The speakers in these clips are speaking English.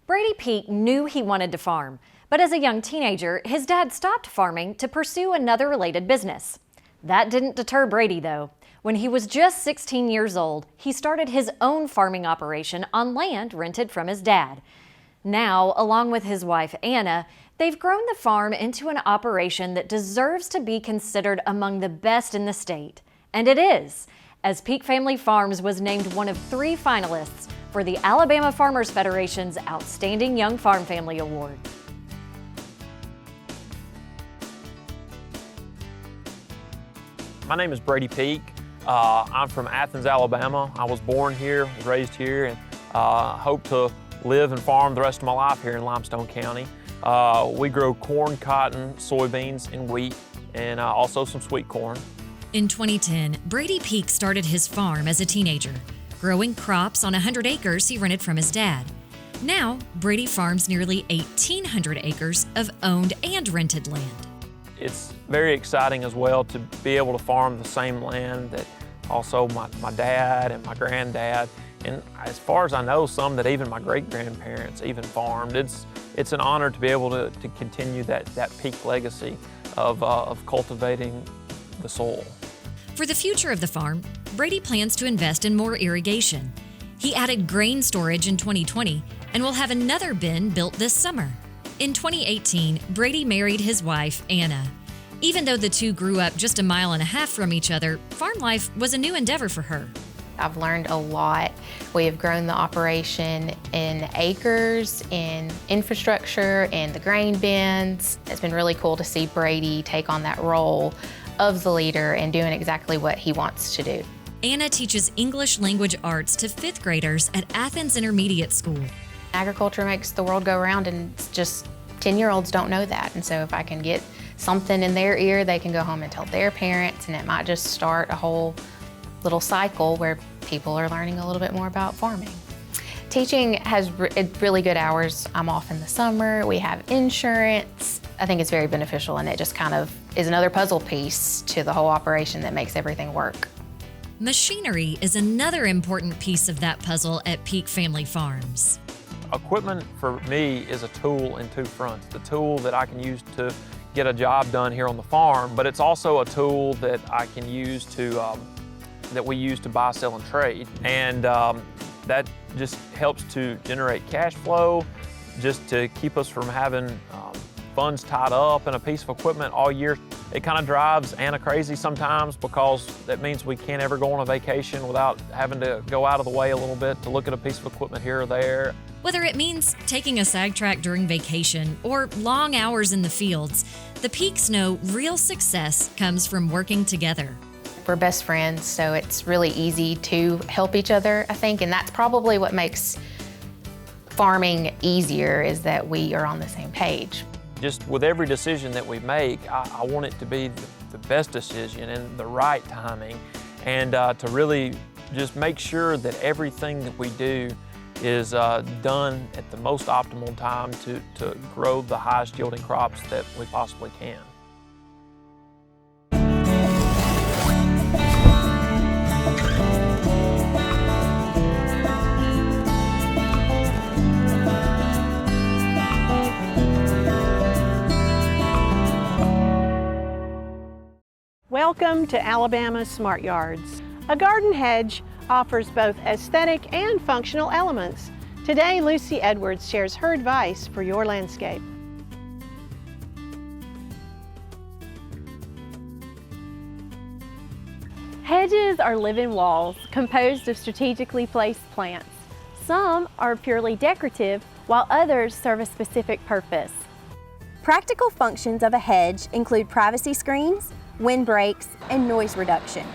Brady Peek knew he wanted to farm, but as a young teenager, his dad stopped farming to pursue another related business. That didn't deter Brady, though. When he was just 16 years old, he started his own farming operation on land rented from his dad. Now, along with his wife, Anna, they've grown the farm into an operation that deserves to be considered among the best in the state. And it is, as Peek Family Farms was named one of 3 finalists for the Alabama Farmers Federation's Outstanding Young Farm Family Award. My name is Brady Peek. I'm from Athens, Alabama. I was born here, raised here, and hope to live and farm the rest of my life here in Limestone County. We grow corn, cotton, soybeans, and wheat, and also some sweet corn. In 2010, Brady Peek started his farm as a teenager, growing crops on 100 acres he rented from his dad. Now, Brady farms nearly 1,800 acres of owned and rented land. It's very exciting as well to be able to farm the same land that also my dad and my granddad, and as far as I know, some that even my great-grandparents even farmed. It's an honor to be able to continue that Peek legacy of cultivating the soil. For the future of the farm, Brady plans to invest in more irrigation. He added grain storage in 2020 and will have another bin built this summer. In 2018, Brady married his wife, Anna. Even though the two grew up just 1.5 miles from each other, farm life was a new endeavor for her. I've learned a lot. We have grown the operation in acres, in infrastructure, in the grain bins. It's been really cool to see Brady take on that role of the leader and doing exactly what he wants to do. Anna teaches English language arts to 5th graders at Athens Intermediate School. Agriculture makes the world go round, and it's just 10-year-olds don't know that. And so if I can get something in their ear, they can go home and tell their parents, and it might just start a whole little cycle where people are learning a little bit more about farming. Teaching has really good hours. I'm off in the summer. We have insurance. I think it's very beneficial, and it just kind of is another puzzle piece to the whole operation that makes everything work. Machinery is another important piece of that puzzle at Peek Family Farms. Equipment for me is a tool in 2 fronts. The tool that I can use to get a job done here on the farm, but it's also a tool that I can use that we use to buy, sell, and trade. And that just helps to generate cash flow, just to keep us from having funds tied up in a piece of equipment all year. It kind of drives Anna crazy sometimes because that means we can't ever go on a vacation without having to go out of the way a little bit to look at a piece of equipment here or there. Whether it means taking a sag track during vacation or long hours in the fields, the Peeks know real success comes from working together. We're best friends, so it's really easy to help each other, I think, and that's probably what makes farming easier, is that we are on the same page. Just with every decision that we make, I want it to be the best decision and the right timing, and to really just make sure that everything that we do is done at the most optimal time to grow the highest yielding crops that we possibly can. Welcome to Alabama Smart Yards. A garden hedge offers both aesthetic and functional elements. Today, Lucy Edwards shares her advice for your landscape. Hedges are living walls composed of strategically placed plants. Some are purely decorative, while others serve a specific purpose. Practical functions of a hedge include privacy screens, windbreaks, and noise reduction.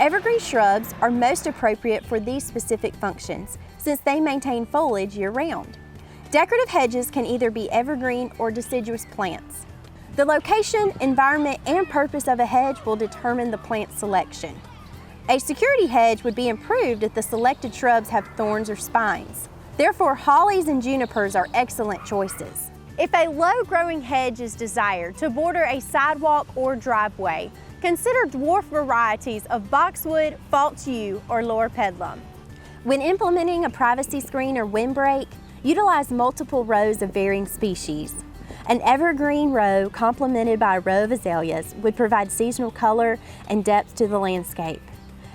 Evergreen shrubs are most appropriate for these specific functions since they maintain foliage year-round. Decorative hedges can either be evergreen or deciduous plants. The location, environment, and purpose of a hedge will determine the plant selection. A security hedge would be improved if the selected shrubs have thorns or spines. Therefore, hollies and junipers are excellent choices. If a low-growing hedge is desired to border a sidewalk or driveway, consider dwarf varieties of boxwood, false yew, or lower pedlum. When implementing a privacy screen or windbreak, Utilize multiple rows of varying species. An evergreen row complemented by a row of azaleas would provide seasonal color and depth to the landscape.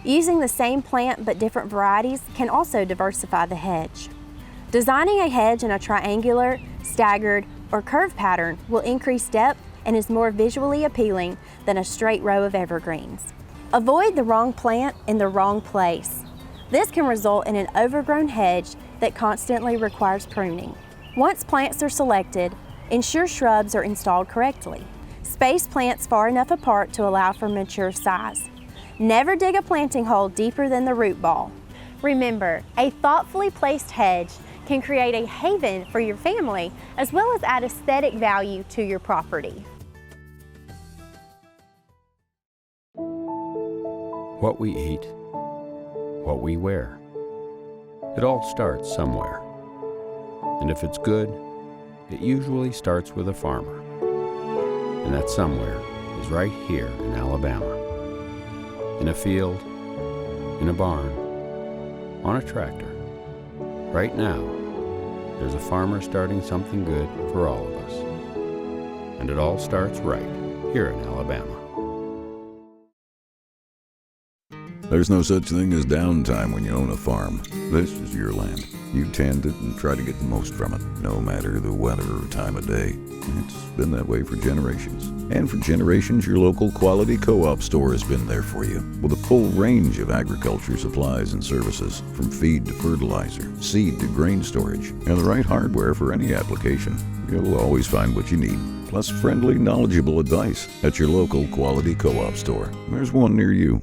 Using the same plant but different varieties can also diversify the hedge. Designing a hedge in a triangular, staggered, or curved pattern will increase depth and is more visually appealing than a straight row of evergreens. Avoid the wrong plant in the wrong place. This can result in an overgrown hedge that constantly requires pruning. Once plants are selected, ensure shrubs are installed correctly. Space plants far enough apart to allow for mature size. Never dig a planting hole deeper than the root ball. Remember, a thoughtfully placed hedge can create a haven for your family as well as add aesthetic value to your property. What we eat, what we wear. It all starts somewhere. And if it's good, it usually starts with a farmer. And that somewhere is right here in Alabama. In a field, in a barn, on a tractor. Right now, there's a farmer starting something good for all of us. And it all starts right here in Alabama. There's no such thing as downtime when you own a farm. This is your land. You tend it and try to get the most from it, no matter the weather or time of day. It's been that way for generations. And for generations, your local quality co-op store has been there for you, with a full range of agriculture supplies and services, from feed to fertilizer, seed to grain storage, and the right hardware for any application. You'll always find what you need, plus friendly, knowledgeable advice at your local quality co-op store. There's one near you.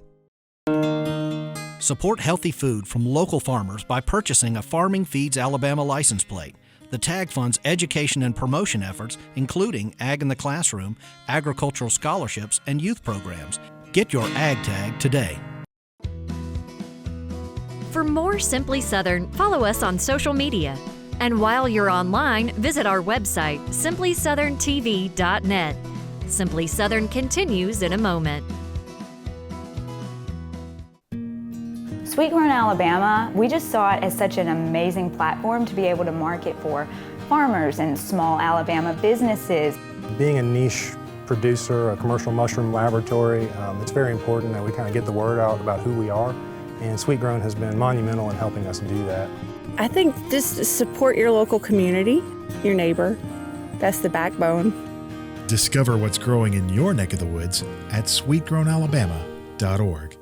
Support healthy food from local farmers by purchasing a Farming Feeds Alabama license plate. The tag funds education and promotion efforts, including Ag in the Classroom, agricultural scholarships, and youth programs. Get your Ag tag today. For more Simply Southern, follow us on social media. And while you're online, visit our website, simplysouthern.tv.net. Simply Southern continues in a moment. Sweet Grown Alabama, we just saw it as such an amazing platform to be able to market for farmers and small Alabama businesses. Being a niche producer, a commercial mushroom laboratory, it's very important that we kind of get the word out about who we are, and Sweet Grown has been monumental in helping us do that. I think just support your local community, your neighbor. That's the backbone. Discover what's growing in your neck of the woods at sweetgrownalabama.org.